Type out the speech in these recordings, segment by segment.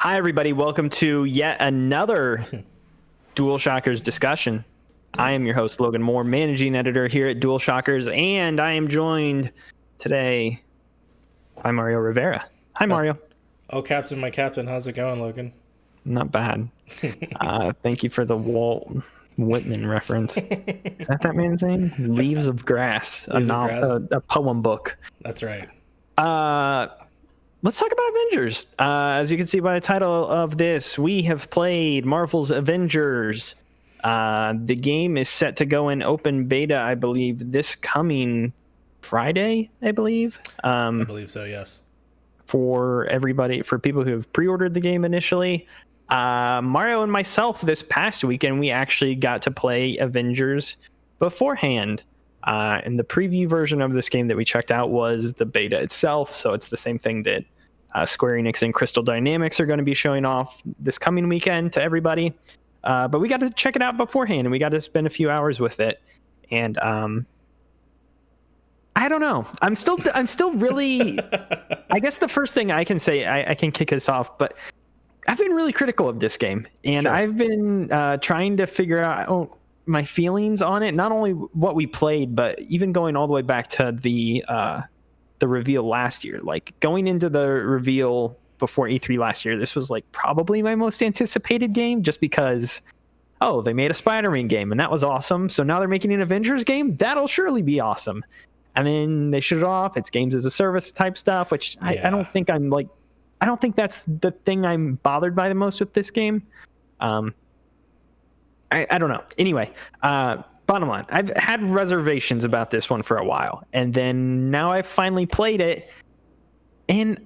Hi, everybody. Welcome to yet another Dual Shockers discussion. I am your host, Logan Moore, managing editor here at Dual Shockers, and I am joined today by Mario Rivera. Hi, Mario. Oh, Captain, my Captain, how's it going, Logan? Not bad. Thank you for the Walt Whitman reference. Is that man's name? Leaves of Grass, Leaves of Grass. a poem book. That's right. Let's talk about Avengers. As you can see by the title of this, we have played Marvel's Avengers. The game is set to go in open beta, I believe, this coming Friday, I believe. I believe so, yes. For everybody, for people who have pre-ordered the game initially. Mario and myself this past weekend, we actually got to play Avengers beforehand. And the preview version of this game that we checked out was the beta itself. So it's the same thing that Square Enix and Crystal Dynamics are going to be showing off this coming weekend to everybody. But we got to check it out beforehand, and we got to spend a few hours with it. And I don't know. I'm still really. I guess the first thing I can say, I can kick us off, but I've been really critical of this game, and Sure. I've been trying to figure out my feelings on it. Not only what we played, but even going all the way back to the reveal last year. Like going into the reveal before E3 last year, this was like probably my most anticipated game, just because they made a Spider-Man game and that was awesome. So now they're making an Avengers game. That'll surely be awesome. And then they shut it off. It's games as a service type stuff, which I don't think I don't think that's the thing I'm bothered by the most with this game. I don't know. Anyway, bottom line, I've had reservations about this one for a while, and then now I've finally played it, and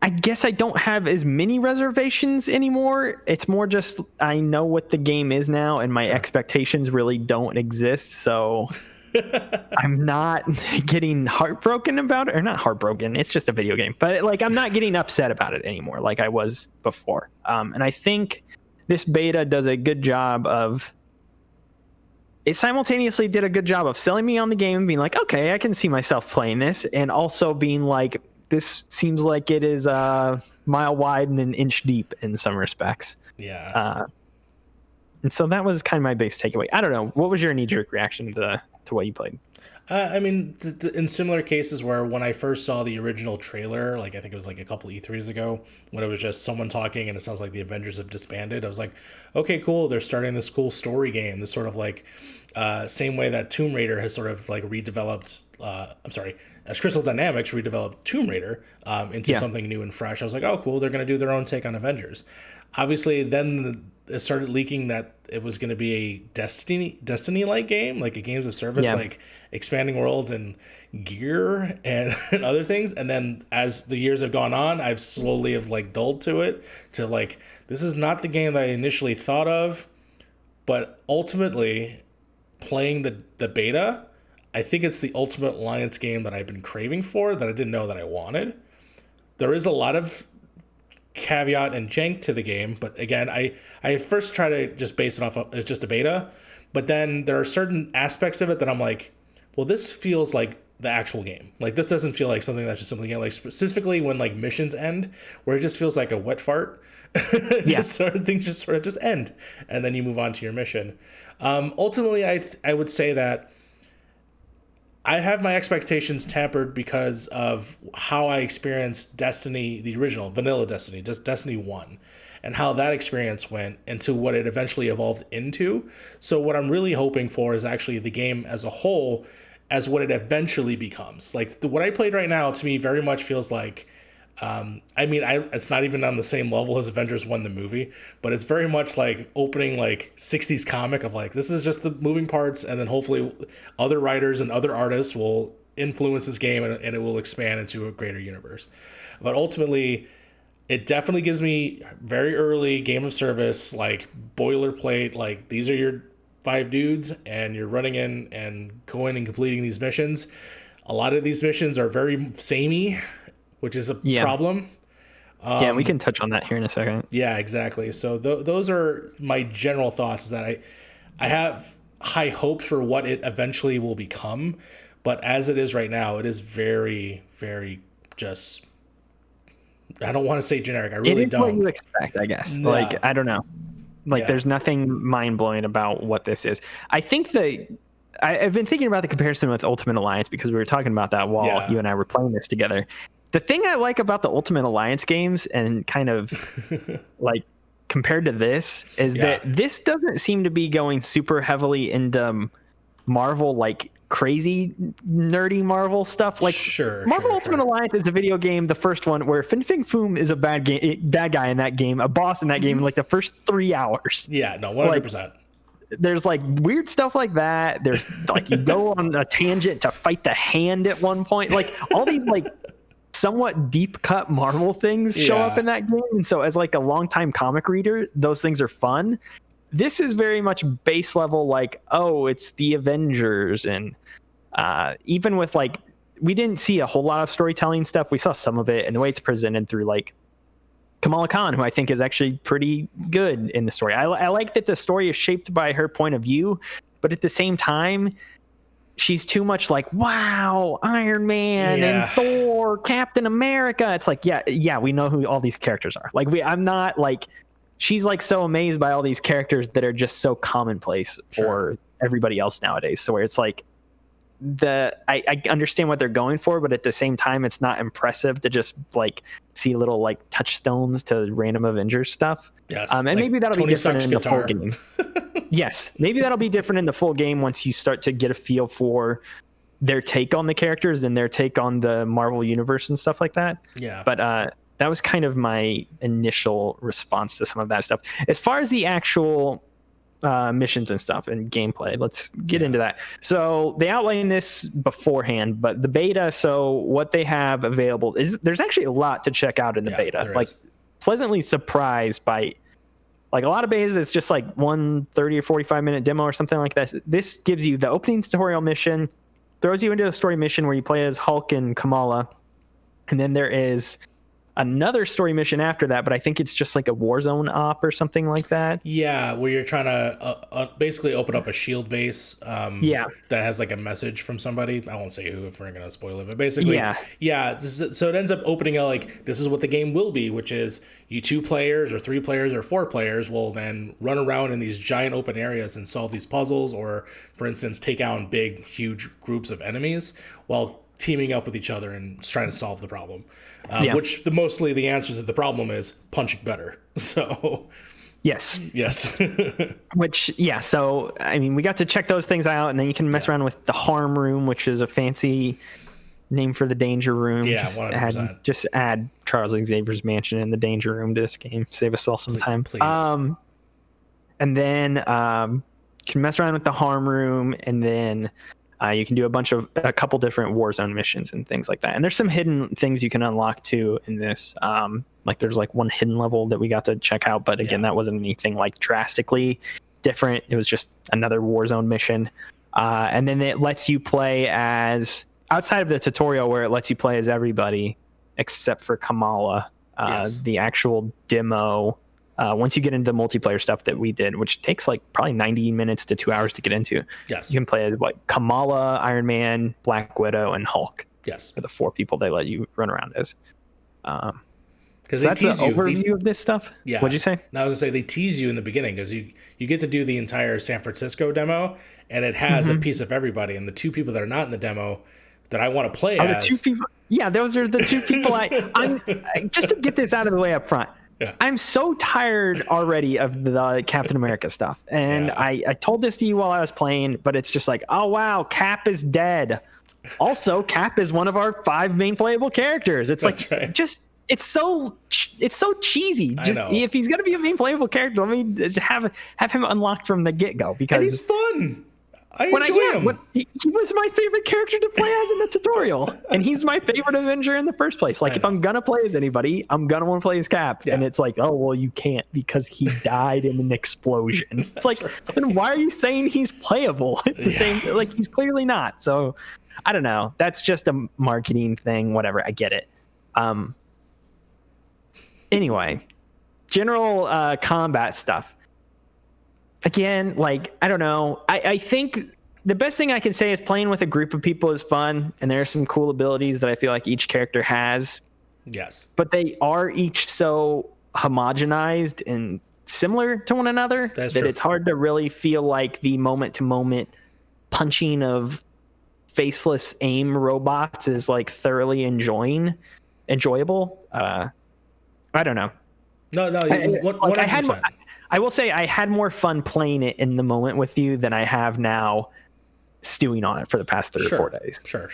I guess I don't have as many reservations anymore. It's more just I know what the game is now, and my expectations really don't exist, so I'm not getting heartbroken about it, or not heartbroken. It's just a video game, but like I'm not getting upset about it anymore like I was before. And I think this beta does a good job of. It simultaneously did a good job of selling me on the game and being like, okay, I can see myself playing this, and also being like, this seems like it is a mile wide and an inch deep in some respects. Yeah. And so that was kind of my base takeaway. I don't know. What was your knee-jerk reaction to what you played? I mean, in similar cases where when I first saw the original trailer, like I think it was like a couple E3s ago, when it was just someone talking and it sounds like the Avengers have disbanded, I was like, okay, cool. They're starting this cool story game. This sort of like same way that Tomb Raider has sort of like redeveloped. As Crystal Dynamics redeveloped Tomb Raider into something new and fresh. I was like, oh, cool. They're going to do their own take on Avengers. Obviously, then it started leaking that it was going to be a Destiny-like game, like a games of service, like expanding worlds and gear and other things. And then as the years have gone on, I've slowly have like dulled to it, to like, this is not the game that I initially thought of, but ultimately playing the beta, I think it's the Ultimate Alliance game that I've been craving for, that I didn't know that I wanted. There is a lot of caveat and jank to the game, but again, I first try to just base it off of it's just a beta, but then there are certain aspects of it that I'm like, well, this feels like the actual game. Like, this doesn't feel like something that's just simply game. Like, specifically when like missions end, where it just feels like a wet fart. Just sort of things just sort of just end, and then you move on to your mission. Ultimately, I would say that I have my expectations tempered because of how I experienced Destiny, the original vanilla Destiny, just Destiny 1, and how that experience went into what it eventually evolved into. So what I'm really hoping for is actually the game as a whole, as what it eventually becomes. Like what I played right now, to me, very much feels like, it's not even on the same level as Avengers 1, the movie, but it's very much like opening like 60s comic of like, this is just the moving parts, and then hopefully other writers and other artists will influence this game, and it will expand into a greater universe. But ultimately, it definitely gives me very early game of service, like boilerplate, like these are your 5 dudes and you're running in and going and completing these missions. A lot of these missions are very samey, which is a problem. We can touch on that here in a second. Yeah, exactly. So those are my general thoughts, is that I have high hopes for what it eventually will become, but as it is right now, it is very, very just I don't want to say generic. I It really is what don't. you expect, I guess. Nah. Like, I don't know. Like, Yeah. there's nothing mind blowing about what this is. I think that I've been thinking about the comparison with Ultimate Alliance because we were talking about that while Yeah. you and I were playing this together. The thing I like about the Ultimate Alliance games and kind of like compared to this is Yeah. that this doesn't seem to be going super heavily into Marvel, like crazy nerdy Marvel stuff. Like Marvel Ultimate Alliance is a video game, the first one, where Fin Fang Foom is a bad guy in that game, a boss in that game in like the first 3 hours. Yeah, no, 100%. There's like weird stuff like that. There's like you go on a tangent to fight the Hand at one point. Like all these like somewhat deep cut Marvel things show up in that game. And so as like a longtime comic reader, those things are fun. This is very much base level, like, oh, it's the Avengers. And even with like, we didn't see a whole lot of storytelling stuff. We saw some of it, and the way it's presented through like Kamala Khan, who I think is actually pretty good in the story. I like that the story is shaped by her point of view, but at the same time, she's too much like, wow, Iron Man and Thor, Captain America. It's like, yeah, we know who all these characters are. Like, I'm not like, she's like so amazed by all these characters that are just so commonplace for everybody else nowadays. So where it's like, I understand what they're going for, but at the same time, it's not impressive to just like see little like touchstones to random Avengers stuff. Yes, and like maybe that'll Tony be different Stark's in guitar. the full game. Yes, maybe that'll be different in the full game once you start to get a feel for their take on the characters and their take on the Marvel universe and stuff like that. Yeah. But that was kind of my initial response to some of that stuff. As far as the actual missions and stuff and gameplay, let's get into that. So they outlined this beforehand, but the beta, so what they have available is there's actually a lot to check out in the beta. Like pleasantly surprised by like a lot of betas, it's just like 30 or 45 minute demo or something like that. This gives you the opening tutorial mission, throws you into a story mission where you play as Hulk and Kamala, and then there is another story mission after that, but I think it's just like a Warzone op or something like that. Yeah, where you're trying to basically open up a shield base that has like a message from somebody. I won't say who if we're going to spoil it, but basically, so it ends up opening up like, this is what the game will be, which is you 2 players or 3 players or 4 players will then run around in these giant open areas and solve these puzzles, or for instance, take out big, huge groups of enemies while teaming up with each other and trying to solve the problem. Which mostly the answer to the problem is punching better. So yes. Which so I mean, we got to check those things out, and then you can mess around with the harm room, which is a fancy name for the danger room. Just add Charles Xavier's mansion in the danger room to this game. Save us all some time. Please. And then you can mess around with the harm room, and then you can do a couple different Warzone missions and things like that. And there's some hidden things you can unlock too in this. Like there's like one hidden level that we got to check out, but again, that wasn't anything like drastically different. It was just another Warzone mission. And then it lets you play as, outside of the tutorial where it lets you play as everybody except for Kamala, the actual demo. Once you get into the multiplayer stuff that we did, which takes like probably 90 minutes to 2 hours to get into, you can play as like Kamala, Iron Man, Black Widow, and Hulk. Yes, are the 4 people they let you run around as. Because that's the overview of this stuff. Yeah, what'd you say? I was gonna say they tease you in the beginning because you get to do the entire San Francisco demo, and it has a piece of everybody. And the 2 people that are not in the demo that I want to play as, the 2 people. Yeah, those are the 2 people. I'm just to get this out of the way up front. Yeah. I'm so tired already of the Captain America stuff. And I told this to you while I was playing, but it's just like, oh, wow, Cap is dead. Also, Cap is one of our 5 main playable characters. It's it's so cheesy. Just if he's going to be a main playable character, let me have him unlocked from the get-go. Because and he's fun. I enjoy him. He was my favorite character to play as in the tutorial, and he's my favorite Avenger in the first place. Like, if I'm gonna play as anybody, I'm gonna want to play as Cap. And it's like, oh well, you can't because he died in an explosion. It's like, then why are you saying he's playable? Same, like he's clearly not. So, I don't know. That's just a marketing thing. Whatever. I get it. Anyway, general combat stuff. Again, like, I don't know. I think the best thing I can say is playing with a group of people is fun, and there are some cool abilities that I feel like each character has. Yes. but they are each so homogenized and similar to one another That's that true. it's hard to really feel like the moment to moment punching of faceless aim robots is like thoroughly enjoyable. I don't know. No, no, Like, I had, 100%. I will say I had more fun playing it in the moment with you than I have now stewing on it for the past 3 or 4 days. Sure.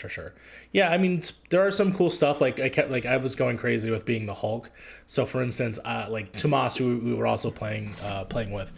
Yeah, I mean, there are some cool stuff. Like I was going crazy with being the Hulk. So, for instance, like Tomas, who we were also playing with,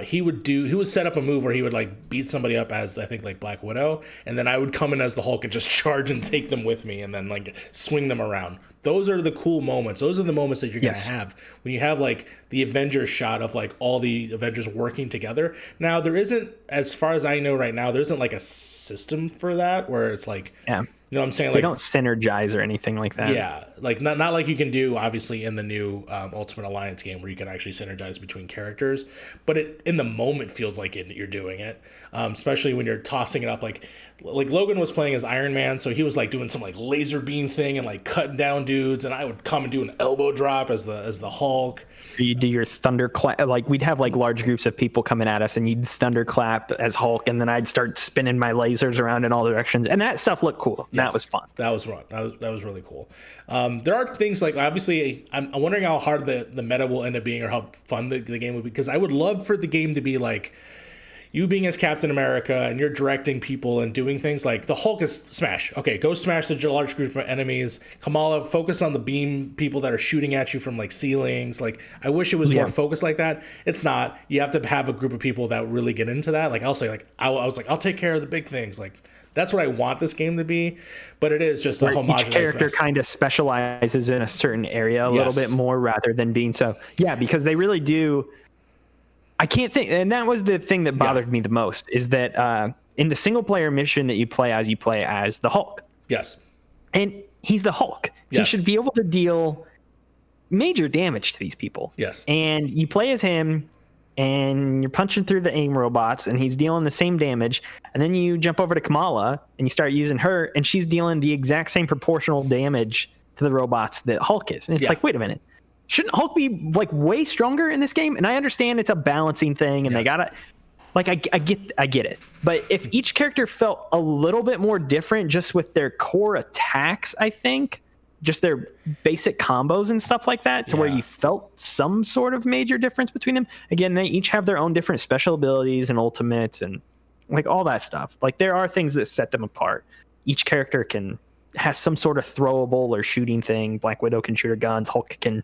he would set up a move where he would like beat somebody up as I think like Black Widow, and then I would come in as the Hulk and just charge and take them with me, and then like swing them around. Those are the cool moments. Those are the moments that you're gonna have when you have like the Avengers shot of like all the Avengers working together. Now there isn't, as far as I know right now, there isn't like a system for that where it's like, Yeah. you know what I'm saying? They Like, don't synergize or anything like that. yeah, like not like you can do obviously in the new Ultimate Alliance game where you can actually synergize between characters, but it in the moment feels like you're doing it, especially when you're tossing it up. Like Logan was playing as Iron Man, so he was like doing some like laser beam thing and like cutting down dudes, and I would come and do an elbow drop as the Hulk. You do your thunderclap. Like we'd have like large groups of people coming at us, and you'd thunderclap as Hulk, and then I'd start spinning my lasers around in all directions, and that stuff looked cool. That was fun. That was fun. That was really cool. There are things like obviously I'm wondering how hard the meta will end up being or how fun the game will be, because I would love for the game to be like you being as Captain America and you're directing people and doing things like the Hulk is smash. Okay, go smash the large group of enemies. Kamala, focus on the beam people that are shooting at you from like ceilings. Like I wish it was more focused like that. It's not. You have to have a group of people that really get into that. Like I'll say like I was like I'll take care of the big things. Like that's what I want this game to be, but it is just a homogenized each character mess. kind of specializes in a certain area a little bit more rather than being so. Yeah, because they really do. I can't think, and that was the thing that bothered me the most, is that in the single player mission that you play as the Hulk. Yes. And he's the Hulk. Yes. He should be able to deal major damage to these people. Yes. And you play as him, and you're punching through the aim robots, and he's dealing the same damage. And then you jump over to Kamala, and you start using her, and she's dealing the exact same proportional damage to the robots that Hulk is. And it's like, wait a minute. Shouldn't Hulk be like way stronger in this game? And I understand it's a balancing thing, and they gotta, like, I get it. But if each character felt a little bit more different, just with their core attacks, I think, just their basic combos and stuff like that, to where you felt some sort of major difference between them. Again, they each have their own different special abilities and ultimates and like all that stuff. Like there are things that set them apart. Each character has some sort of throwable or shooting thing. Black Widow can shoot her guns. Hulk can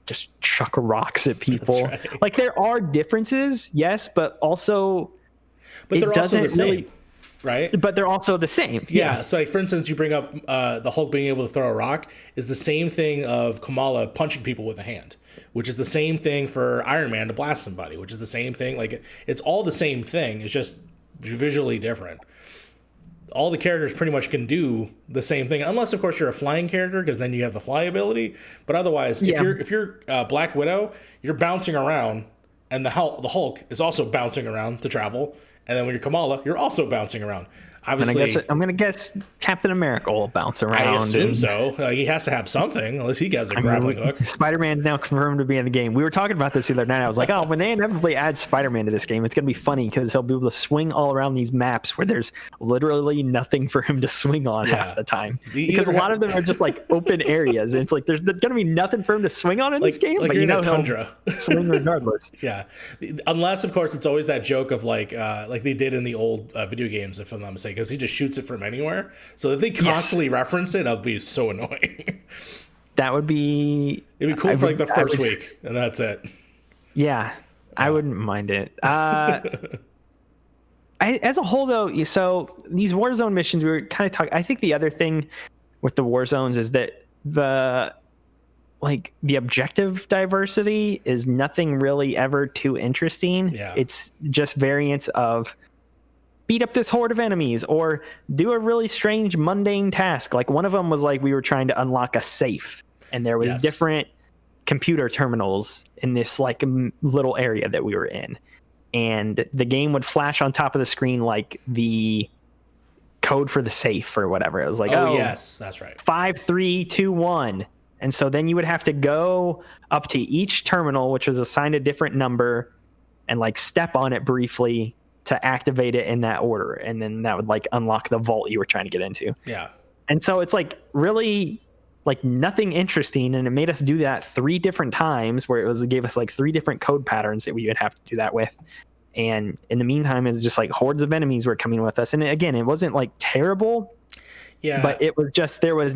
just chuck rocks at people. Right. Like there are differences, yes, but also they're also the same, right? But they're also the same. Yeah. So like for instance, you bring up the Hulk being able to throw a rock is the same thing of Kamala punching people with a hand, which is the same thing for Iron Man to blast somebody, which is the same thing. Like it's all the same thing. It's just visually different. All the characters pretty much can do the same thing, unless of course you're a flying character, because then you have the fly ability. But otherwise, if you're Black Widow, you're bouncing around, and the Hulk is also bouncing around to travel. And then when you're Kamala, you're also bouncing around. Obviously, I'm gonna guess Captain America will bounce around. I assume so. He has to have something, unless he has a grappling hook. Spider-Man's now confirmed to be in the game. We were talking about this the other night. I was like, oh, when they inevitably add Spider-Man to this game, it's gonna be funny because he'll be able to swing all around these maps where there's literally nothing for him to swing on half the time. Because a lot of them are just like open areas, and it's like there's gonna be nothing for him to swing on in this game. Like but you're in a tundra, swing regardless. Yeah, unless of course it's always that joke of like they did in the old video games, if I'm not mistaken, because he just shoots it from anywhere. So if they constantly reference it, that'll be so annoying. That would be... It'd be cool for like the first week, and that's it. Yeah, I wouldn't mind it. As a whole, though, so these Warzone missions, we were kind of talking... I think the other thing with the Warzones is that the objective diversity is nothing really ever too interesting. Yeah. It's just variants of beat up this horde of enemies or do a really strange mundane task. Like one of them was like we were trying to unlock a safe, and there was different computer terminals in this like little area that we were in, and the game would flash on top of the screen like the code for the safe or whatever. It was like, oh yes, that's right, 5321. And so then you would have to go up to each terminal, which was assigned a different number, and like step on it briefly to activate it in that order. And then that would like unlock the vault you were trying to get into. Yeah. And so it's like really like nothing interesting. And it made us do that 3 different times where it gave us like 3 different code patterns that we would have to do that with. And in the meantime, it's just like hordes of enemies were coming with us. And again, it wasn't like terrible. Yeah. But it was just, it was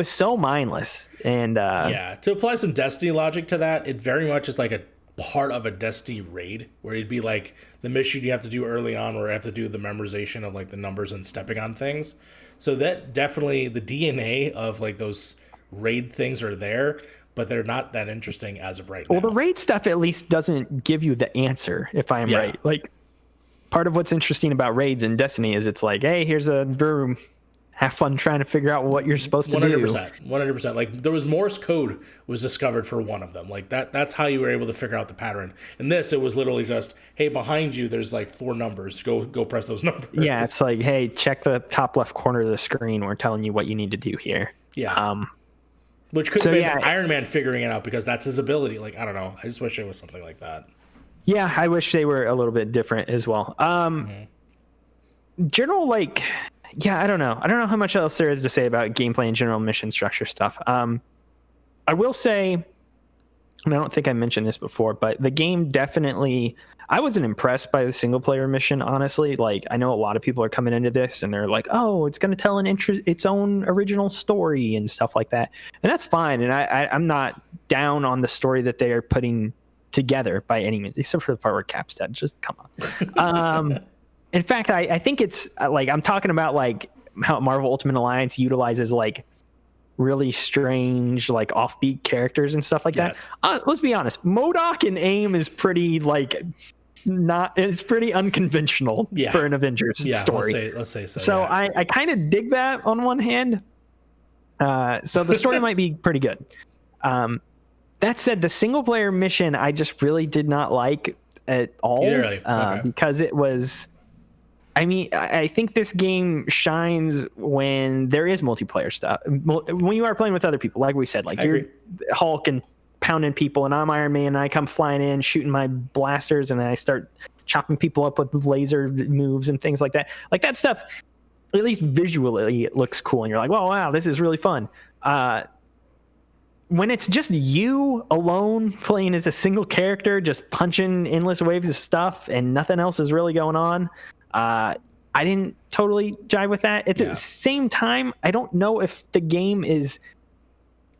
so mindless. And yeah, to apply some Destiny logic to that, it very much is like a part of a Destiny raid where it'd be like the mission you have to do early on where you have to do the memorization of like the numbers and stepping on things. So that definitely the DNA of like those raid things are there, but they're not that interesting as of right now. Well, the raid stuff at least doesn't give you the answer, if I'm right. Like part of what's interesting about raids in Destiny is it's like, hey, here's a room. Have fun trying to figure out what you're supposed to 100%, do. 100%. Like there was Morse code was discovered for one of them. Like that's how you were able to figure out the pattern. In this, it was literally just, hey, behind you, there's like 4 numbers. Go press those numbers. Yeah, it's like, hey, check the top left corner of the screen. We're telling you what you need to do here. Yeah. Which could have been Iron Man figuring it out because that's his ability. Like, I don't know. I just wish it was something like that. Yeah, I wish they were a little bit different as well. General, like... Yeah, I don't know. I don't know how much else there is to say about gameplay and general mission structure stuff. I will say, and I don't think I mentioned this before, but the game definitely, I wasn't impressed by the single player mission, honestly. Like, I know a lot of people are coming into this and they're like, oh, it's going to tell its own original story and stuff like that. And that's fine. And I'm not down on the story that they are putting together by any means, except for the part where Cap's dead. Just come on. In fact, I think it's like I'm talking about like how Marvel Ultimate Alliance utilizes like really strange, like offbeat characters and stuff like that. Let's be honest, MODOK and AIM is pretty like it's pretty unconventional for an Avengers story. Let's say so. So I kind of dig that on one hand. So the story might be pretty good. That said, the single player mission I just really did not like at all. Because it was. I mean, I think this game shines when there is multiplayer stuff. When you are playing with other people, like we said, like you're Hulk and pounding people, and I'm Iron Man, and I come flying in, shooting my blasters, and then I start chopping people up with laser moves and things like that. Like that stuff, at least visually, it looks cool, and you're like, well, wow, this is really fun. When it's just you alone playing as a single character, just punching endless waves of stuff, and nothing else is really going on. I didn't totally jive with that. At the same time, I don't know if the game is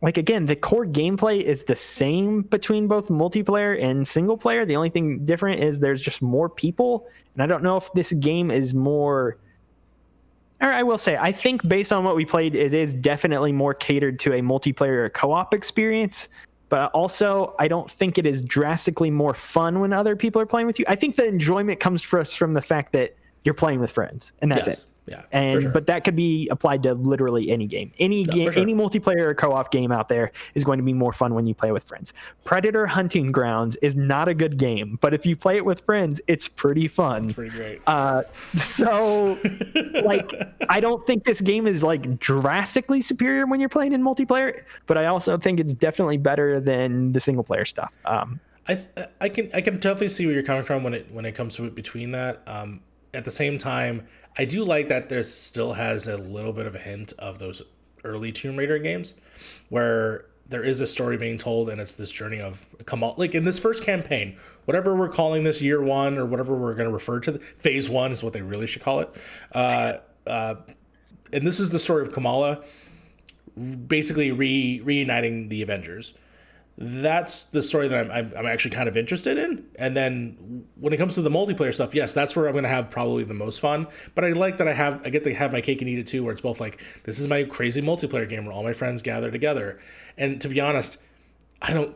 like, again, the core gameplay is the same between both multiplayer and single player. The only thing different is there's just more people. And I don't know if this game is more, or I will say, I think based on what we played, it is definitely more catered to a multiplayer co-op experience. But also, I don't think it is drastically more fun when other people are playing with you. I think the enjoyment comes for us from the fact that you're playing with friends, and that's it. Yeah, and but that could be applied to literally any game. Any multiplayer or co-op game out there is going to be more fun when you play with friends. Predator Hunting Grounds is not a good game, but if you play it with friends, it's pretty fun. It's pretty great. So like, I don't think this game is like drastically superior when you're playing in multiplayer, but I also think it's definitely better than the single player stuff. I can definitely see where you're coming from when it comes to it between that. At the same time, I do like that there still has a little bit of a hint of those early Tomb Raider games where there is a story being told and it's this journey of Kamal. Like in this first campaign, whatever we're calling this year 1 or whatever we're going to refer to, phase 1 is what they really should call it. And this is the story of Kamala basically reuniting the Avengers. That's the story that I'm actually kind of interested in. And then when it comes to the multiplayer stuff, yes, that's where I'm going to have probably the most fun. But I like that I get to have my cake and eat it too, where it's both like, this is my crazy multiplayer game where all my friends gather together. And to be honest,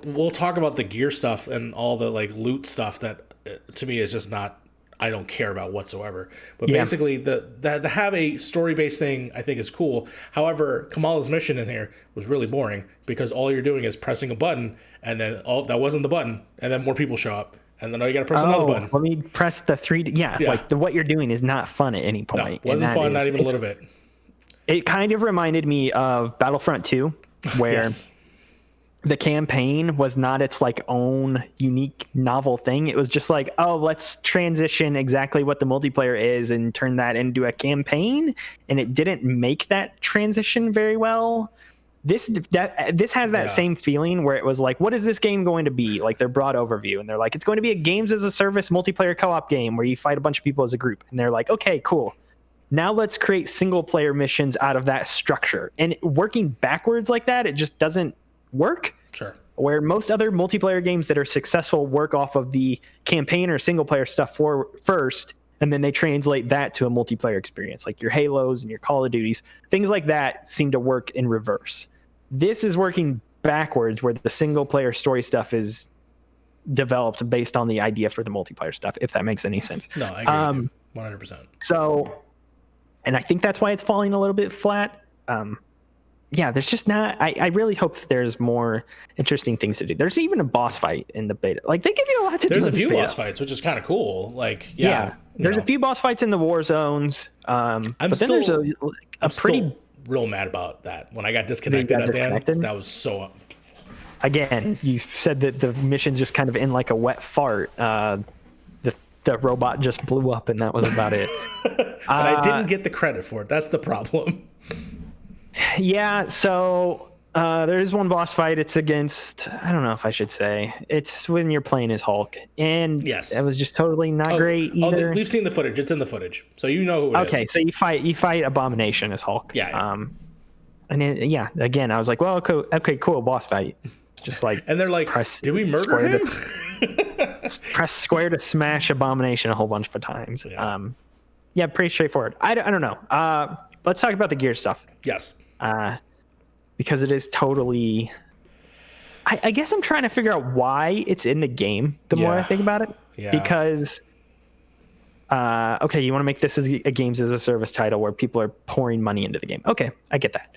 we'll talk about the gear stuff and all the like loot stuff that to me is just not, I don't care about whatsoever. But basically, the have a story-based thing I think is cool. However, Kamala's mission in here was really boring because all you're doing is pressing a button, and then that wasn't the button, and then more people show up, and then you got to press another button. Let me press the 3. Like what you're doing is not fun at any point. No, wasn't fun, not even a little bit. It kind of reminded me of Battlefront 2. where Yes. the campaign was not its like own unique novel thing. It was just like, oh, let's transition exactly what the multiplayer is and turn that into a campaign. And it didn't make that transition very well. This has that same feeling where it was like, what is this game going to be? Like their broad overview, and they're like, it's going to be a games as a service multiplayer co-op game where you fight a bunch of people as a group. And they're like, okay, cool. Now let's create single player missions out of that structure. And working backwards like that, it just doesn't work. Sure. Where most other multiplayer games that are successful work off of the campaign or single player stuff first, and then they translate that to a multiplayer experience, like your Halos and your Call of Duties. Things like that seem to work in reverse. This is working backwards, where the single player story stuff is developed based on the idea for the multiplayer stuff, if that makes any sense. No, I agree with you 100%. So, and I think that's why it's falling a little bit flat. Yeah, there's just not. I really hope that there's more interesting things to do. There's even a boss fight in the beta. Like they give you a lot to do. There's a few beta. boss fights, which is kind of cool. Like, there's a few boss fights in the war zones. But then there's a pretty. Still real mad about that when I got disconnected at the end. That was so. Again, you said that the mission's just kind of in like a wet fart. The robot just blew up, and that was about it. But I didn't get the credit for it. That's the problem. Yeah, so there is one boss fight. It's against, I don't know if I should say, it's when you're playing as Hulk. And yes, it was just totally not great either. We've seen the footage. It's in the footage. So you know who it is. Okay, so you fight Abomination as Hulk. Yeah. And again, I was like, well, okay, cool, boss fight. Just like, and they're like, did we murder him? Press square to smash Abomination a whole bunch of times. Yeah, pretty straightforward. I don't know. Let's talk about the gear stuff. Yes. Because it is totally. I guess I'm trying to figure out why it's in the game. The more I think about it, because. Okay, you want to make this as a games as a service title where people are pouring money into the game. Okay, I get that.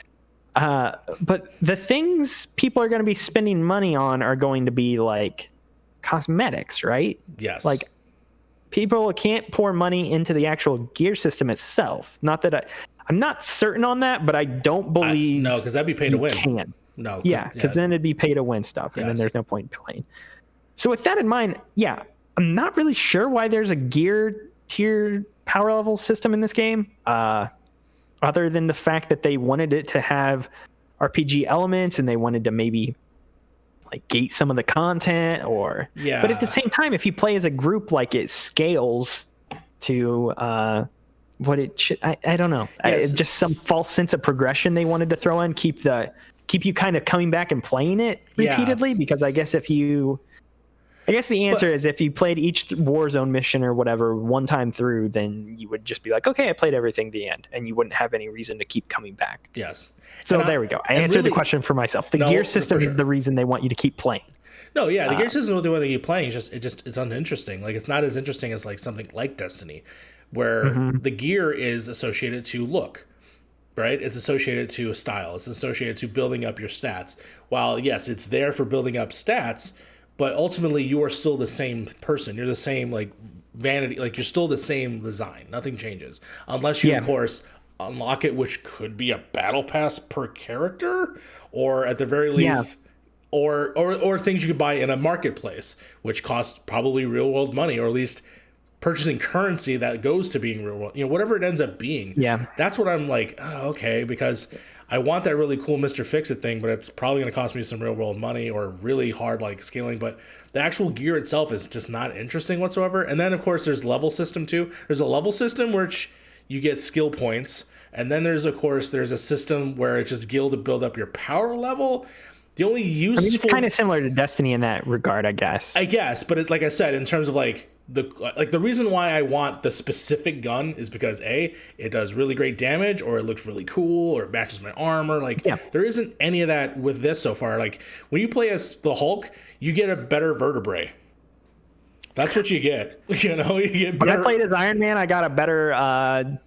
But the things people are going to be spending money on are going to be like cosmetics, right? Yes. Like people can't pour money into the actual gear system itself. Not that I'm not certain on that, but I don't believe. No, because that'd be pay to win. Can. No. Because then it'd be pay to win stuff, and then there's no point in playing. So with that in mind, I'm not really sure why there's a gear tier power level system in this game. Other than the fact that they wanted it to have RPG elements and they wanted to maybe like gate some of the content but at the same time, if you play as a group, like it scales to what it should. I don't know. Just some false sense of progression they wanted to throw in, keep you kind of coming back and playing it repeatedly. Because I guess the answer is if you played each Warzone mission or whatever one time through, then you would just be like, okay, I played everything to the end, and you wouldn't have any reason to keep coming back. Yes. So there we go. I answered the question for myself. The gear system is the reason they want you to keep playing. No, the gear system is what they want to keep playing. It's uninteresting. Like it's not as interesting as like something like Destiny, where the gear is associated to look. Right? It's associated to a style. It's associated to building up your stats. While yes, it's there for building up stats. But ultimately, you are still the same person. You're the same, like, vanity. Like, you're still the same design. Nothing changes. Unless you, of course, unlock it, which could be a battle pass per character. Or, at the very least, or things you could buy in a marketplace, which cost probably real-world money. Or at least purchasing currency that goes to being real-world. You know, whatever it ends up being. Yeah. That's what I'm like, oh, okay, because I want that really cool Mr. Fix-It thing, but it's probably going to cost me some real-world money or really hard, like, scaling. But the actual gear itself is just not interesting whatsoever. And then, of course, there's level system, too. There's a level system which you get skill points. And then there's a system where it's just skill to build up your power level. The only useful... I mean, it's kind of similar to Destiny in that regard, I guess. But like I said, in terms of, like... The reason why I want the specific gun is because it does really great damage, or it looks really cool, or it matches my armor. There isn't any of that with this so far. Like when you play as the Hulk, you get a better vertebrae. That's what you get. You know, you get better. When I played as Iron Man, I got a better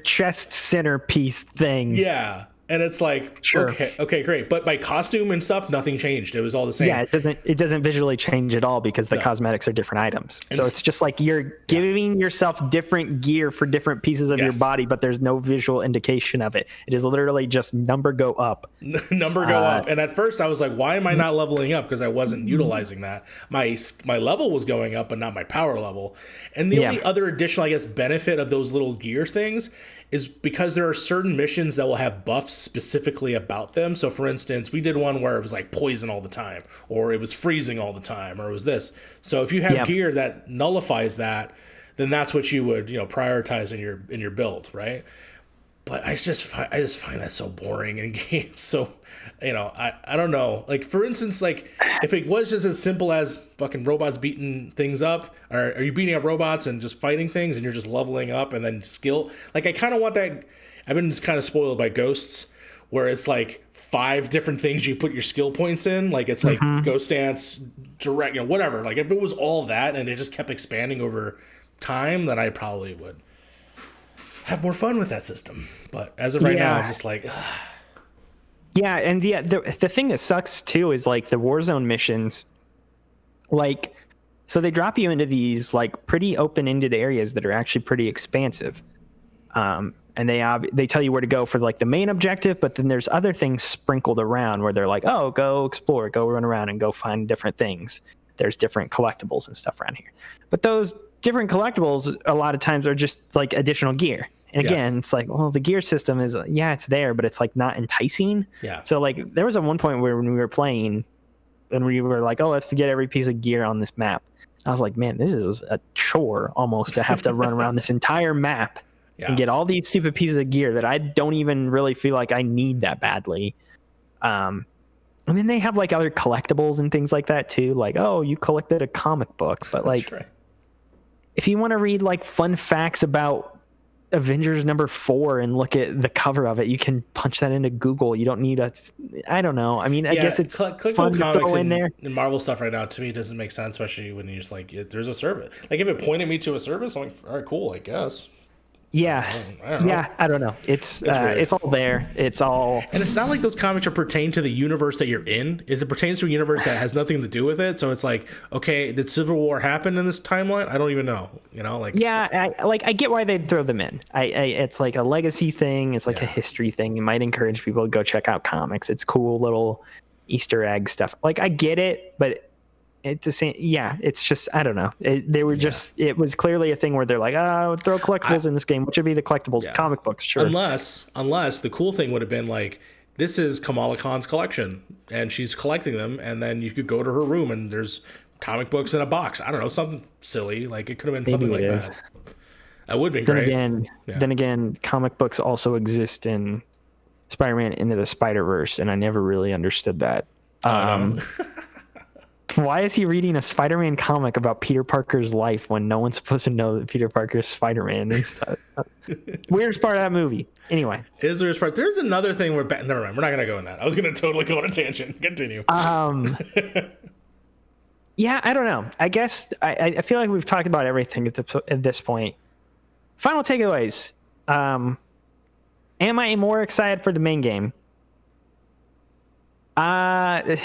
chest centerpiece thing. Yeah. And it's like, Sure. okay, great. But my costume and stuff, nothing changed. It was all the same. Yeah, it doesn't visually change at all because the cosmetics are different items. So it's just like you're giving yourself different gear for different pieces of your body, but there's no visual indication of it. It is literally just number go up. Number go up. And at first I was like, why am I not leveling up? Because I wasn't utilizing that. My level was going up, but not my power level. And the only other additional, I guess, benefit of those little gear things is because there are certain missions that will have buffs specifically about them. So for instance, we did one where it was like poison all the time, or it was freezing all the time, or it was this. So if you have gear that nullifies that, then that's what you would, prioritize in your build, right? But I just find that so boring in games. So, I don't know. Like, for instance, like, if it was just as simple as fucking robots beating things up, or are you beating up robots and just fighting things and you're just leveling up and then skill? Like, I kind of want that. I've been kind of spoiled by Ghosts, where it's like 5 different things you put your skill points in. Like, it's like Ghost Dance, direct, whatever. Like, if it was all that and it just kept expanding over time, then I probably would have more fun with that system. But as of right now, I'm just like, ugh. Yeah, and the thing that sucks too is like the Warzone missions, like, so they drop you into these like pretty open-ended areas that are actually pretty expansive, and they tell you where to go for like the main objective, but then there's other things sprinkled around where they're like, oh, go explore, go run around and go find different things. There's different collectibles and stuff around here, but those different collectibles a lot of times are just like additional gear. And again, it's like, well, the gear system is, it's there, but it's like not enticing. Yeah. So like there was one point where when we were playing and we were like, oh, let's get every piece of gear on this map. I was like, man, this is a chore almost to have to run around this entire map and get all these stupid pieces of gear that I don't even really feel like I need that badly. And then they have like other collectibles and things like that too. Like, oh, you collected a comic book, but like, if you want to read like fun facts about Avengers #4 and look at the cover of it, you can punch that into Google. You don't need I don't know. I mean, I guess it's fun to throw in there. And Marvel stuff right now, to me, doesn't make sense, especially when you're just like, there's a service. Like, if it pointed me to a service, I'm like, all right, cool, I guess. Yeah. I don't know. It's all there. It's all. And it's not like those comics are pertain to the universe that you're in. It pertains to a universe that has nothing to do with it. So it's like, okay, did Civil War happen in this timeline? I don't even know. Like. Yeah, I get why they'd throw them in. It's like a legacy thing. It's like a history thing. It might encourage people to go check out comics. It's cool little Easter egg stuff. Like, I get it, but at the same, it's just, I don't know. It was clearly a thing where they're like, throw collectibles in this game. What should be the collectibles? Comic books, sure. Unless the cool thing would have been like, this is Kamala Khan's collection, and she's collecting them, and then you could go to her room and there's comic books in a box. I don't know, something silly. Like, it could have been something like that. That would have been great. Then again, comic books also exist in Spider-Man Into the Spider-Verse, and I never really understood that. Why is he reading a Spider-Man comic about Peter Parker's life when no one's supposed to know that Peter Parker is Spider-Man and stuff? Weirdest part of that movie. Anyway. It is the weirdest part. There's another thing where... Never mind. We're not going to go in that. I was going to totally go on a tangent. Continue. Yeah, I don't know. I guess I feel like we've talked about everything at this point. Final takeaways. Am I more excited for the main game? Yes,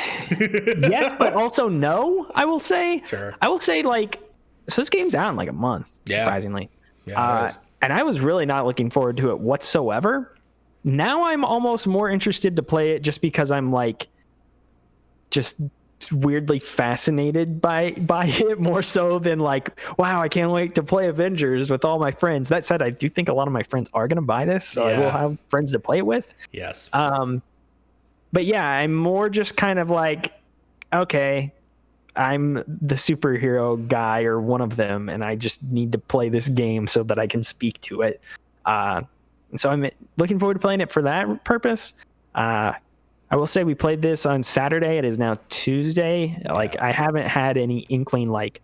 but also no, I will say. Sure. I will say, like, so this game's out in like a month, surprisingly. Yeah, and I was really not looking forward to it whatsoever. Now I'm almost more interested to play it just because I'm like just weirdly fascinated by it more so than like, wow, I can't wait to play Avengers with all my friends. That said, I do think a lot of my friends are going to buy this, so I will have friends to play it with. Yes. But yeah, I'm more just kind of like, okay, I'm the superhero guy or one of them, and I just need to play this game so that I can speak to it. And so I'm looking forward to playing it for that purpose. I will say we played this on Saturday. It is now Tuesday. Like, I haven't had any inkling like,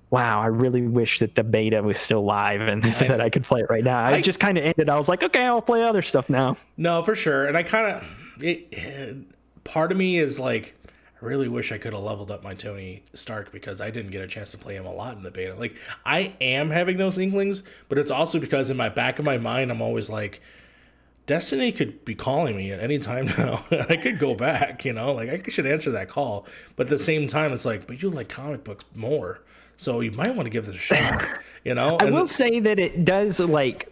wow, I really wish that the beta was still live and that I could play it right now. I just kind of ended. I was like, okay, I'll play other stuff now. No, for sure. And I kind of, part of me is like, I really wish I could have leveled up my Tony Stark because I didn't get a chance to play him a lot in the beta. Like, I am having those inklings, but it's also because in my back of my mind, I'm always like, Destiny could be calling me at any time now. I could go back, like I should answer that call. But at the same time, it's like, but you like comic books more, so you might want to give this a shot. I will say that it does, like,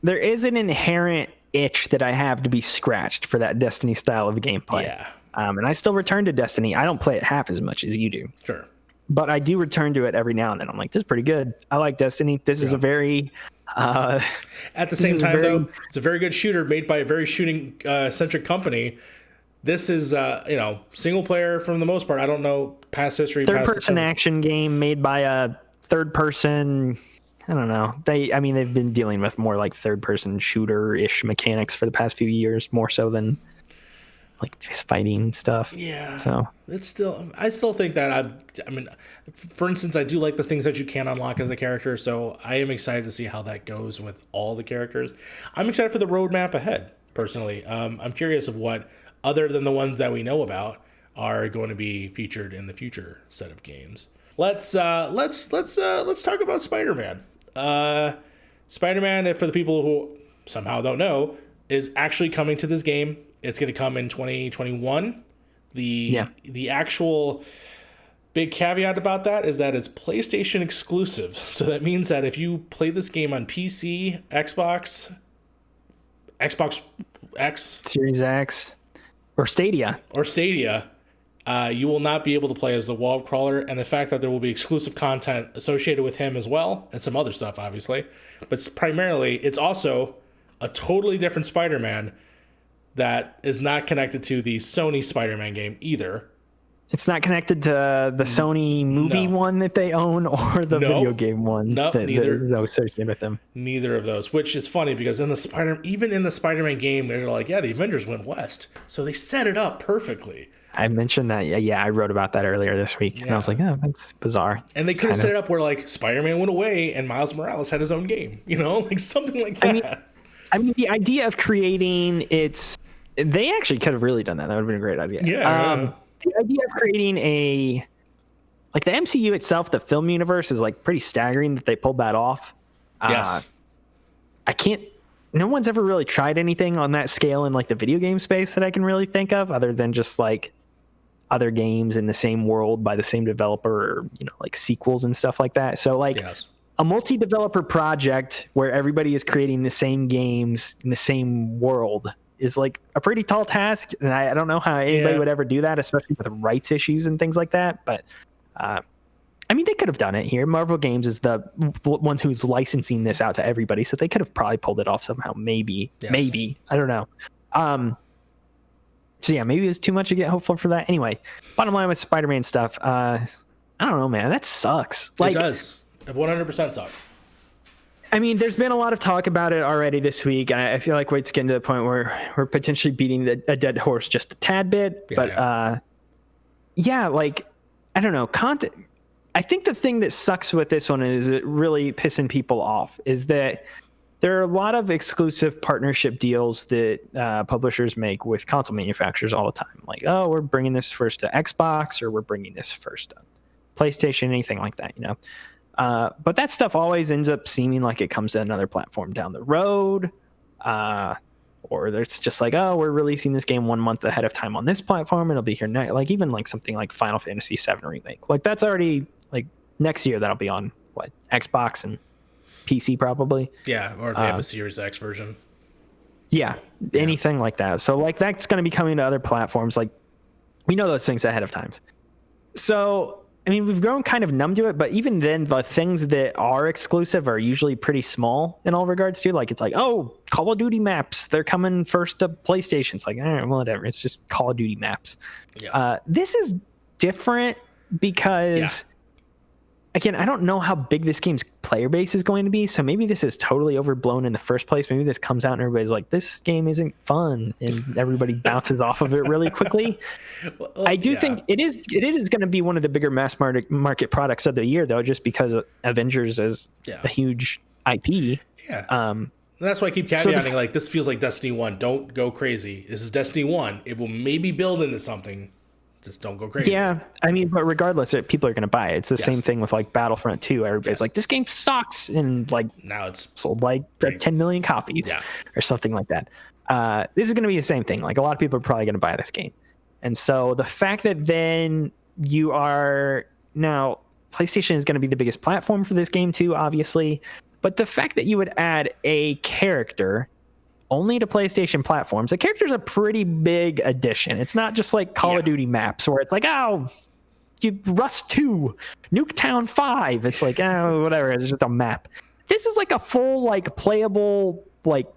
there is an inherent itch that I have to be scratched for that Destiny style of gameplay. Yeah. And I still return to Destiny. I don't play it half as much as you do. Sure. But I do return to it every now and then. I'm like, this is pretty good. I like Destiny. This is a very... At the same time, though, it's a very good shooter made by a very shooting centric company. This is, single player for the most part. I don't know past history. Third-person action game made by a third-person... I don't know. They've been dealing with more like third-person shooter-ish mechanics for the past few years, more so than like fist fighting stuff. Yeah. So I still think that for instance, I do like the things that you can unlock as a character. So I am excited to see how that goes with all the characters. I'm excited for the roadmap ahead. Personally, I'm curious of what other than the ones that we know about are going to be featured in the future set of games. Let's talk about Spider-Man. Spider-Man, for the people who somehow don't know, is actually coming to this game. It's going to come in 2021. The actual big caveat about that is that it's PlayStation exclusive. So that means that if you play this game on PC, Xbox X, Series X, or Stadia, you will not be able to play as the wall crawler, and the fact that there will be exclusive content associated with him as well, and some other stuff, obviously. But primarily, it's also a totally different Spider-Man that is not connected to the Sony Spider-Man game either. It's not connected to the Sony movie one that they own or the video game one that is associated with them. Neither of those, which is funny because even in the Spider-Man game, they're like, yeah, the Avengers went west. So they set it up perfectly. I mentioned that. Yeah, I wrote about that earlier this week. Yeah. And I was like, oh, that's bizarre. And they could have set it up where like Spider-Man went away and Miles Morales had his own game, like something like that. I mean, the idea of creating they actually could have really done that. That would have been a great idea. Yeah. The idea of creating the MCU itself, the film universe, is like pretty staggering that they pulled that off. Yes. No one's ever really tried anything on that scale in like the video game space that I can really think of, other than just like other games in the same world by the same developer, or, like sequels and stuff like that. So like a multi-developer project where everybody is creating the same games in the same world is like a pretty tall task, and I don't know how anybody would ever do that, especially with rights issues and things like that. But they could have done it here. Marvel Games is the ones who's licensing this out to everybody, so they could have probably pulled it off somehow. Maybe I don't know. So yeah, maybe it's too much to get hopeful for that. Anyway, bottom line with Spider-Man stuff, I don't know, man. That sucks. It does. It 100% sucks. I mean, there's been a lot of talk about it already this week, and I feel like it's getting to the point where we're potentially beating a dead horse just a tad bit. I don't know. I think the thing that sucks with this one is it really pissing people off is that there are a lot of exclusive partnership deals that publishers make with console manufacturers all the time. Like, oh, we're bringing this first to Xbox, or we're bringing this first to PlayStation, anything like that, But that stuff always ends up seeming like it comes to another platform down the road. Or it's just like, oh, we're releasing this game 1 month ahead of time on this platform. It'll be here next. Like even like something like Final Fantasy VII Remake. Like that's already like next year that'll be on Xbox and PC probably. Yeah, or if they have a Series X version. Yeah, anything like that. So like that's going to be coming to other platforms. Like we know those things ahead of time. So I mean, we've grown kind of numb to it, but even then, the things that are exclusive are usually pretty small in all regards to. Like, it's like, oh, Call of Duty maps, they're coming first to PlayStation. It's like, whatever. It's just Call of Duty maps. Yeah. This is different because, again, I don't know how big this game's player base is going to be, so maybe this is totally overblown in the first place. Maybe this comes out and everybody's like, this game isn't fun, and everybody bounces off of it really quickly. I do think it is going to be one of the bigger mass market products of the year, though, just because Avengers is a huge IP. Yeah. That's why I keep caveating, this feels like Destiny 1. Don't go crazy. This is Destiny 1. It will maybe build into something, Just don't go crazy. Yeah, I mean, but regardless, people are going to buy it. It's the same thing with like Battlefront 2. Everybody's like, this game sucks, and like now it's sold like 10 million copies or something like that. This is going to be the same thing. Like a lot of people are probably going to buy this game, and so the fact that then you are now PlayStation is going to be the biggest platform for this game too, obviously, but the fact that you would add a character only to PlayStation platforms, the character's a pretty big addition. It's not just like Call of Duty maps where it's like, oh, you Rust 2, Nuketown 5. It's like, oh, whatever. It's just a map. This is like a full, like, playable, like,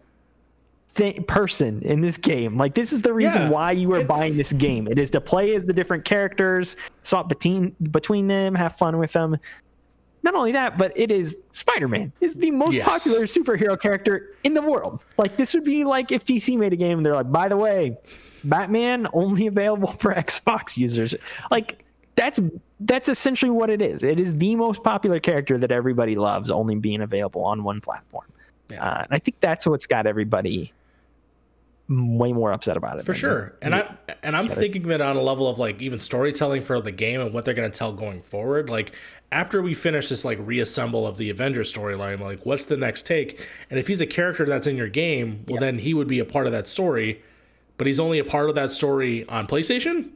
person in this game. Like, this is the reason why you are buying this game. It is to play as the different characters, swap between them, have fun with them. Not only that, but it is Spider-Man is the most popular superhero character in the world. Like, this would be like if DC made a game and they're like, by the way, Batman only available for Xbox users. Like, that's essentially what it is. It is the most popular character that everybody loves, only being available on one platform. Yeah. And I think that's what's got everybody way more upset about it. For sure. And I'm thinking of it on a level of like even storytelling for the game and what they're going to tell going forward. Like after we finish this like reassemble of the Avengers storyline, like what's the next take? And if he's a character that's in your game, well then he would be a part of that story, but he's only a part of that story on PlayStation.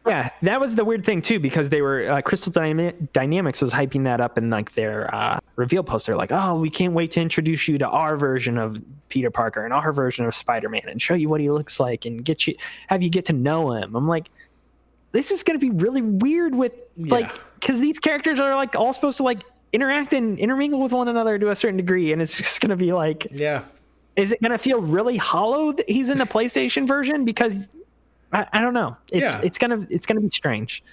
Yeah, that was the weird thing too, because they were Crystal Dynamics was hyping that up in like their reveal post. They're like, "Oh, we can't wait to introduce you to our version of Peter Parker and our version of Spider-Man, and show you what he looks like, and have you get to know him." I'm like, this is going to be really weird with like, because these characters are like all supposed to like interact and intermingle with one another to a certain degree, and it's just going to be like, is it going to feel really hollow that he's in the PlayStation version? Because I don't know. It's gonna be strange.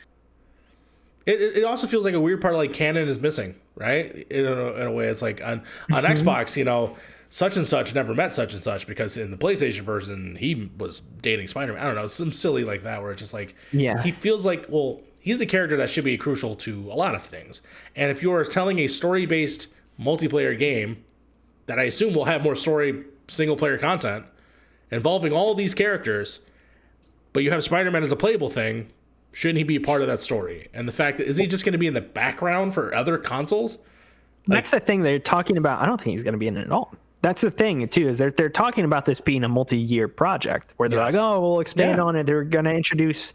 It also feels like a weird part of like canon is missing, right? In a way, it's like on Xbox, you know, such and such never met such and such because in the PlayStation version he was dating Spider-Man. I don't know, some silly like that where it's just like he feels like, well, he's a character that should be crucial to a lot of things. And if you're telling a story-based multiplayer game that I assume will have more story single player content involving all of these characters, but you have Spider-Man as a playable thing, shouldn't he be part of that story? And the fact that, is he just going to be in the background for other consoles? That's the thing they're talking about. I don't think he's going to be in it at all. That's the thing, too, is they're talking about this being a multi-year project where they're like, oh, we'll expand on it. They're going to introduce,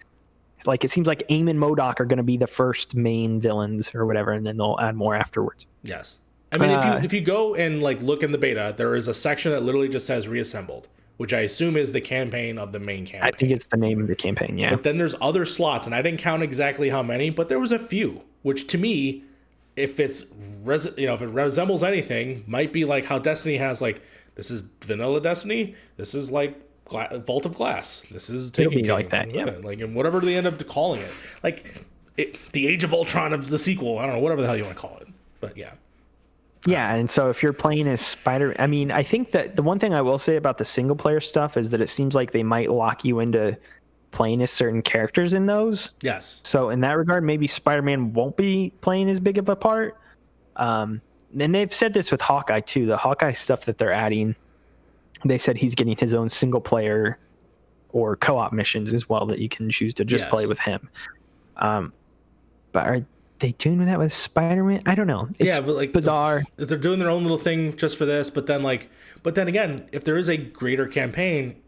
like, it seems like AIM and MODOK are going to be the first main villains or whatever, and then they'll add more afterwards. Yes. I mean, if you go and, like, look in the beta, there is a section that literally just says reassembled, which I assume is the campaign of the main campaign. I think it's the name of the campaign, yeah. But then there's other slots, and I didn't count exactly how many, but there was a few, which to me, if it resembles anything, might be like how Destiny has, like, this is vanilla Destiny, this is like Vault of Glass, this is Taken King, like that, yeah. Like, and whatever they end up calling it. Like, the Age of Ultron of the sequel, I don't know, whatever the hell you want to call it. But yeah. Yeah, and so if you're playing as I mean, I think that the one thing I will say about the single player stuff is that it seems like they might lock you into playing as certain characters in those. Yes. So in that regard, maybe Spider-Man won't be playing as big of a part. And they've said this with Hawkeye too. The Hawkeye stuff that they're adding, they said he's getting his own single player or co-op missions as well that you can choose to just play with him. But are they doing that with Spider-Man? I don't know. It's but like bizarre. They're doing their own little thing just for this, but then again, if there is a greater campaign,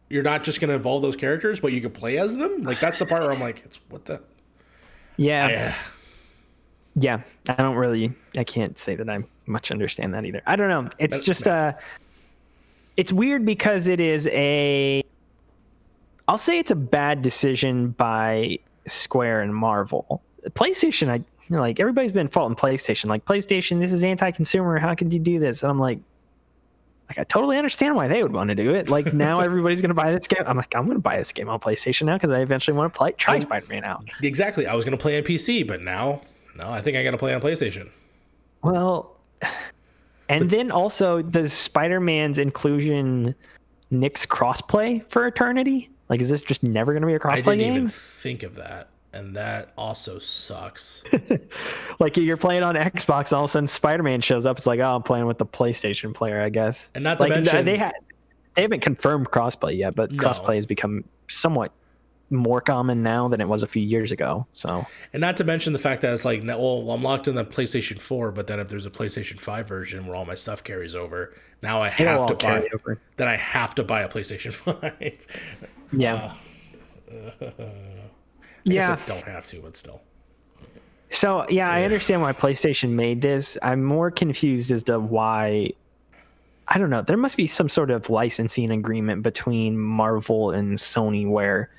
you're not just going to evolve those characters, but you can play as them. Like that's the part where I'm like, it's what the. Yeah. I can't say that I much understand that either. I don't know. It's just it's weird because it is I'll say it's a bad decision by Square and Marvel. PlayStation, like everybody's been faulting PlayStation. Like PlayStation, this is anti-consumer. How could you do this? And I'm like I totally understand why they would want to do it. Like now everybody's going to buy this game. I'm like, I'm going to buy this game on PlayStation now because I eventually want to try Spider-Man out. Exactly. I was going to play on PC, but now, no, I think I got to play on PlayStation. Well, then also does Spider-Man's inclusion nix crossplay for eternity? Like, is this just never going to be a crossplay game? I didn't even think of that. And that also sucks. Like you're playing on Xbox, and all of a sudden Spider-Man shows up. It's like, oh, I'm playing with the PlayStation player, I guess. And not to mention, they haven't confirmed crossplay yet, but crossplay has become somewhat more common now than it was a few years ago. So, And not to mention the fact that it's like, well, I'm locked in the PlayStation 4, but then if there's a PlayStation 5 version where all my stuff carries over, now I it'll have all to carry buy. over. Then I have to buy a PlayStation 5. Yeah. I guess I don't have to, but still. So, yeah, I understand why PlayStation made this. I'm more confused as to why. I don't know. There must be some sort of licensing agreement between Marvel and Sony where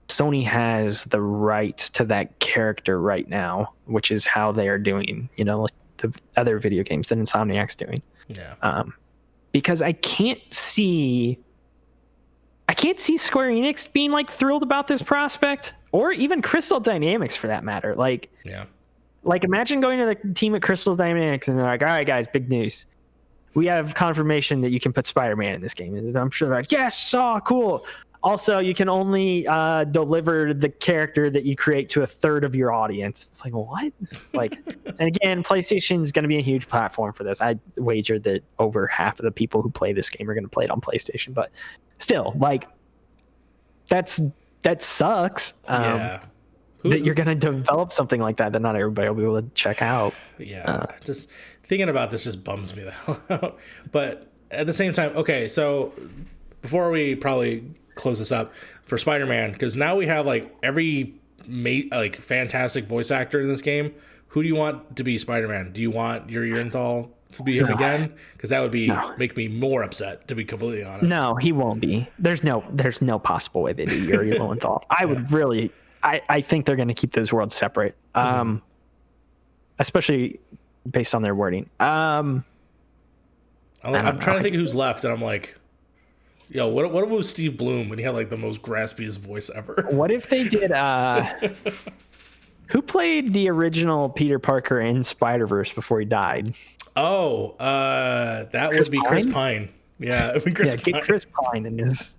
Sony has the rights to that character right now, which is how they are doing, like the other video games that Insomniac's doing. Yeah. Because I can't see Square Enix being like thrilled about this prospect, or even Crystal Dynamics for that matter. Like, Yeah. Like, imagine going to the team at Crystal Dynamics and they're like, all right, guys, big news. We have confirmation that you can put Spider-Man in this game. And I'm sure they're like, yes, cool. Also, you can only deliver the character that you create to a third of your audience. It's like, what? Like, and again, PlayStation's going to be a huge platform for this. I wager that over half of the people who play this game are going to play it on PlayStation. But still, like, that sucks. Yeah. That you're going to develop something like that not everybody will be able to check out. Yeah. Just thinking about this just bums me the hell out. But at the same time, okay, so before we probably close this up for Spider-Man, because now we have like every fantastic voice actor in this game. Who do you want to be Spider-Man? Do you want Yuri Urenthal to be him again? Because that would make me more upset, to be completely honest. No, he won't be. There's no possible way they do Yuri Lowenthal. I would really. I think they're going to keep those worlds separate, especially based on their wording. I'm trying to think who's left, and I'm like, yo, what was Steve Bloom when he had like the most graspiest voice ever? What if they did? Who played the original Peter Parker in Spider-Verse before he died? Oh, that would be Chris Pine. Yeah, it would be Chris Pine. Get Chris Pine in this.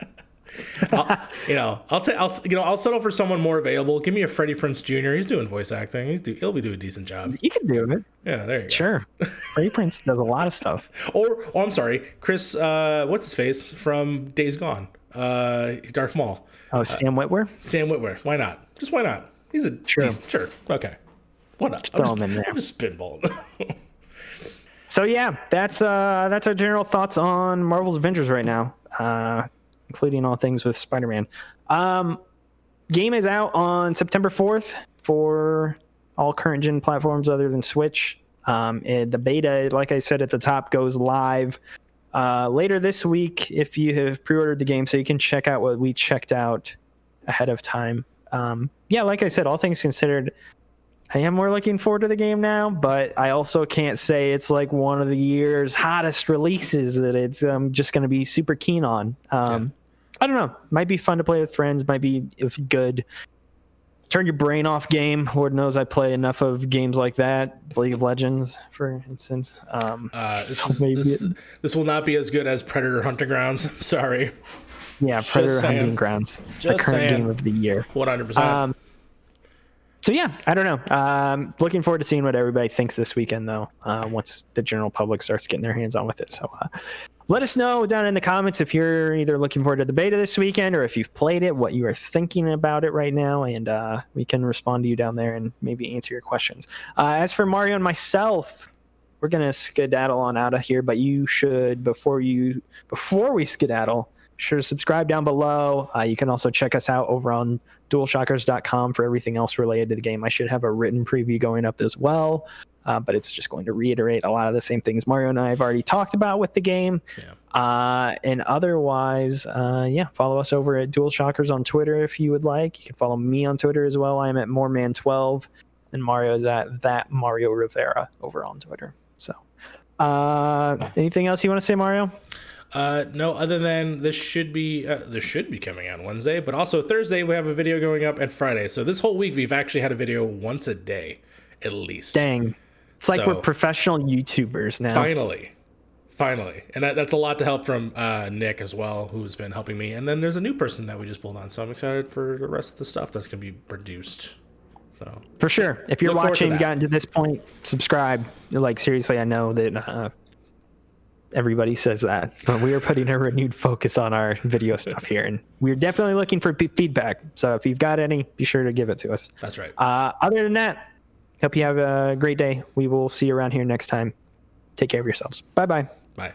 I'll settle for someone more available. Give me a Freddie Prinze Jr. He's doing voice acting. He'll be doing a decent job. You can do it. Yeah, there you go. Sure. Freddie Prinze does a lot of stuff. Or I'm sorry, Chris. What's his face from Days Gone? Darth Maul. Oh, Sam Witwer. Sam Witwer. Why not? Just why not? He's a sure. Okay. Why not? Throw him in there. I'm just spitballing. So yeah, that's our general thoughts on Marvel's Avengers right now. Including all things with Spider-Man. Game is out on September 4th for all current gen platforms other than Switch. The beta, like I said at the top, goes live later this week if you have pre-ordered the game, so you can check out what we checked out ahead of time. Like I said, all things considered, I am more looking forward to the game now, but I also can't say it's like one of the year's hottest releases that it's just going to be super keen on. I don't know. Might be fun to play with friends. Might be if good. Turn your brain off game. Lord knows I play enough of games like that. League of Legends, for instance. This will not be as good as Predator Hunting Grounds. I'm sorry. Yeah, Predator Hunting Grounds. The current game of the year. 100%. So yeah, I don't know. Looking forward to seeing what everybody thinks this weekend, though. Once the general public starts getting their hands on with it. So let us know down in the comments if you're either looking forward to the beta this weekend or if you've played it, what you are thinking about it right now, and we can respond to you down there and maybe answer your questions. As for Mario and myself, we're gonna skedaddle on out of here, but you should before we skedaddle. Sure to subscribe down below. You can also check us out over on DualShockers.com for everything else related to the game. I should have a written preview going up as well, but it's just going to reiterate a lot of the same things Mario and I have already talked about with the game. Yeah. And otherwise, follow us over at DualShockers on Twitter if you would like. You can follow me on Twitter as well. I am at Moreman12, and Mario is at that Mario Rivera over on Twitter. So, anything else you want to say, Mario? No, other than this should be coming out Wednesday, but also Thursday we have a video going up, and Friday. So this whole week we've actually had a video once a day, at least. Dang, it's like we're professional YouTubers now. Finally, and that's a lot to help from Nick as well, who's been helping me. And then there's a new person that we just pulled on, so I'm excited for the rest of the stuff that's gonna be produced. So for sure, if you're watching, gotten to this point, subscribe. Like seriously, I know that. everybody says that, but we are putting a renewed focus on our video stuff here, and we're definitely looking for feedback. So if you've got any, be sure to give it to us. That's right. Other than that, hope you have a great day. We will see you around here next time. Take care of yourselves. Bye-bye. Bye.